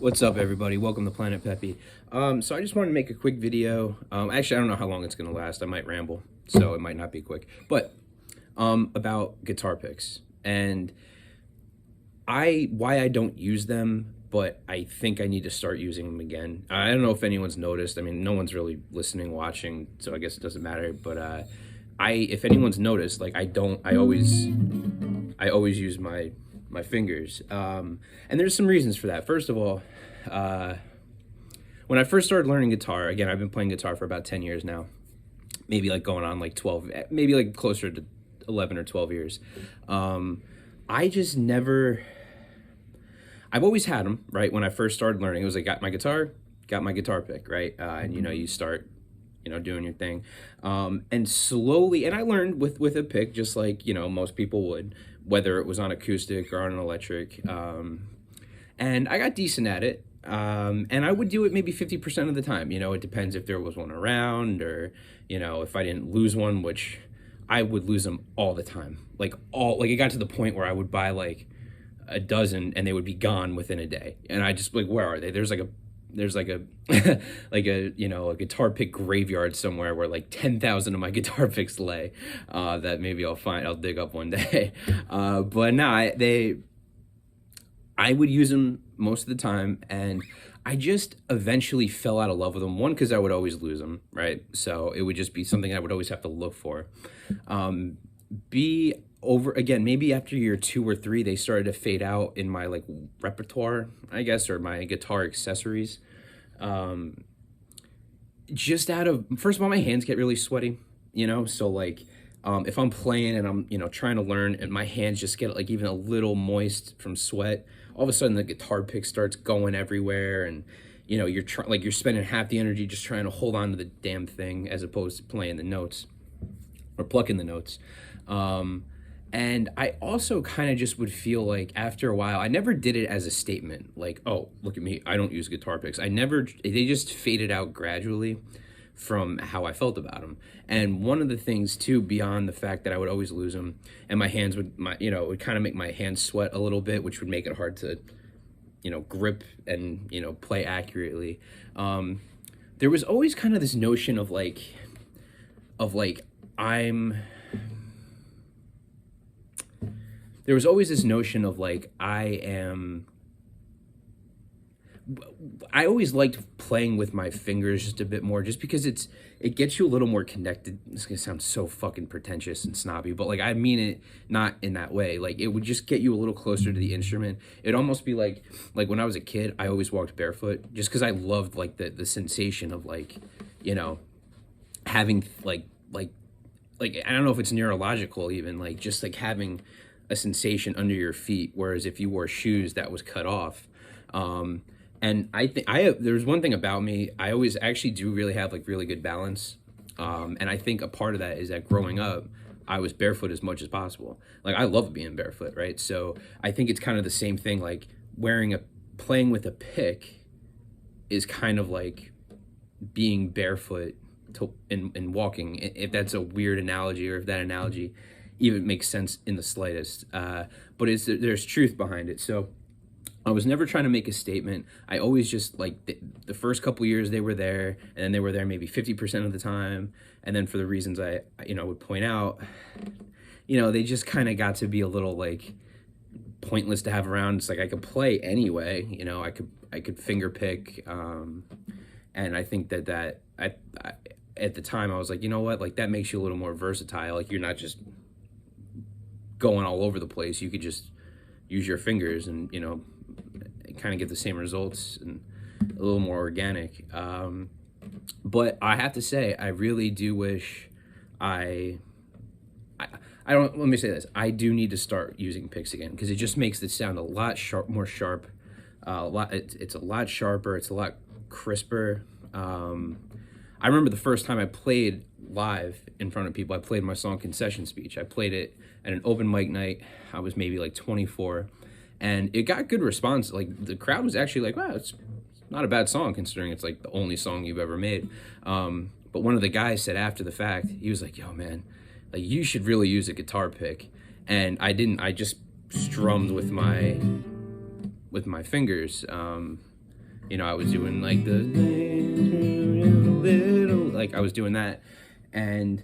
What's up, everybody? Welcome to Planet Pepe. So I just wanted to make a quick video. Actually, I don't know how long it's going to last. I might ramble, so it might not be quick. But about guitar picks and why I don't use them, but I think I need to start using them again. I don't know if anyone's noticed. I mean, no one's really listening, watching, so I guess it doesn't matter. But if anyone's noticed, like I always use my fingers. And there's some reasons for that. First of all, when I first started learning guitar, again, I've been playing guitar for about 10 years now, maybe like going on like 12, maybe like closer to 11 or 12 years. I just never, I've always had them, right? When I first started learning, it was like, got my guitar pick, right? And you start, doing your thing. And slowly, and I learned with a pick, just like, most people would, whether it was on acoustic or on an electric. And I got decent at it. And I would do it maybe 50% of the time. It depends if there was one around or, if I didn't lose one, which I would lose them all the time. Like it got to the point where I would buy like a dozen and they would be gone within a day. And I just like, where are they? There's like a like a a guitar pick graveyard somewhere where like 10,000 of my guitar picks lay, that maybe I'll dig up one day. But no, I would use them most of the time, and I just eventually fell out of love with them. One, because I would always lose them, right? So it would just be something I would always have to look for. B, over again, maybe after year 2 or 3, they started to fade out in my like repertoire, I guess, or my guitar accessories. Just out of, first of all, my hands get really sweaty, so like if I'm playing and I'm trying to learn and my hands just get like even a little moist from sweat, all of a sudden the guitar pick starts going everywhere, and you're spending half the energy just trying to hold on to the damn thing as opposed to playing the notes or plucking the notes. And I also kind of just would feel like after a while, I never did it as a statement, like, oh, look at me, I don't use guitar picks. They just faded out gradually from how I felt about them. And one of the things too, beyond the fact that I would always lose them and my hands would, it would kind of make my hands sweat a little bit, which would make it hard to, grip and, play accurately. There was always kind of this notion of like, there was always this notion of like, I always liked playing with my fingers just a bit more, just because it gets you a little more connected. This is gonna sound so fucking pretentious and snobby, but like I mean it not in that way. Like it would just get you a little closer to the instrument. It'd almost be like when I was a kid, I always walked barefoot just because I loved like the sensation of like, having like I don't know if it's neurological even, like just like having a sensation under your feet, whereas if you wore shoes that was cut off. And I think there's one thing about me, I always actually do really have like really good balance. And I think a part of that is that growing up, I was barefoot as much as possible. Like I love being barefoot, right? So I think it's kind of the same thing, like playing with a pick is kind of like being barefoot and walking, if that's a weird analogy, or if that analogy even makes sense in the slightest. But there's truth behind it. So I was never trying to make a statement. I always just like the first couple years they were there, and then they were there maybe 50% of the time. And then for the reasons I would point out, they just kind of got to be a little like pointless to have around. It's like I could play anyway, I could finger pick. And I think that I at the time I was like, you know what, like that makes you a little more versatile. Like you're not just going all over the place. You could just use your fingers and kind of get the same results and a little more organic. But I have to say, I really do wish I don't, let me say this, I do need to start using picks again, because it just makes it sound a lot more sharp. It's a lot sharper, it's a lot crisper. I remember the first time I played live in front of people, I played my song Concession Speech. I played it at an open mic night. I was maybe like 24, and it got good response. Like the crowd was actually like, wow, it's not a bad song considering it's like the only song you've ever made. But one of the guys said after the fact, he was like, yo man, like you should really use a guitar pick. And I didn't, I just strummed with my fingers. You know, I was doing like the like I was doing that, and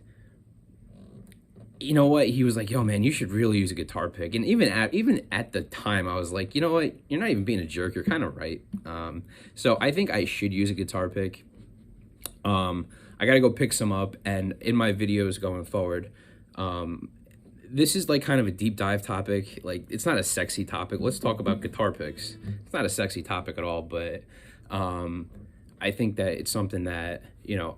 you know what? He was like, "Yo, man, you should really use a guitar pick." And even at the time, I was like, "You know what? You're not even being a jerk. You're kind of right." So I think I should use a guitar pick. I gotta go pick some up, and in my videos going forward, this is like kind of a deep dive topic. Like, it's not a sexy topic. Let's talk about guitar picks. It's not a sexy topic at all, but I think that it's something that, you know,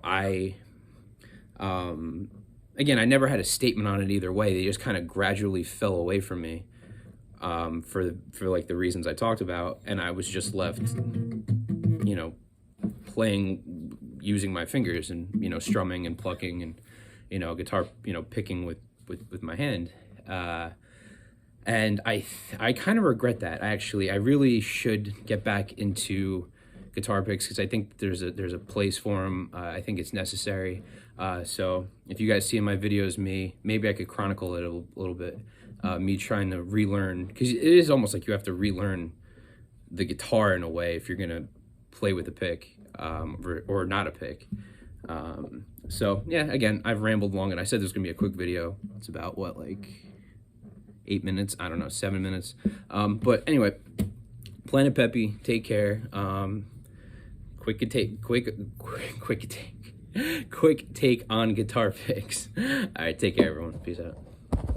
again, I never had a statement on it either way. They just kind of gradually fell away from me, for like the reasons I talked about, and I was just left, you know, playing, using my fingers, and, you know, strumming and plucking, and, you know, guitar, you know, picking with my hand. And I kind of regret that. I really should get back into guitar picks, because I think there's a place for them. I think it's necessary. So if you guys see in my videos maybe I could chronicle it a little bit. Me trying to relearn, because it is almost like you have to relearn the guitar in a way if you're gonna play with a pick, or not a pick. So yeah, again, I've rambled long, and I said there's gonna be a quick video. It's about what, like 8 minutes? I don't know, 7 minutes. But anyway, Planet Pepe, take care. Quick take on guitar picks. All right, take care, everyone. Peace out.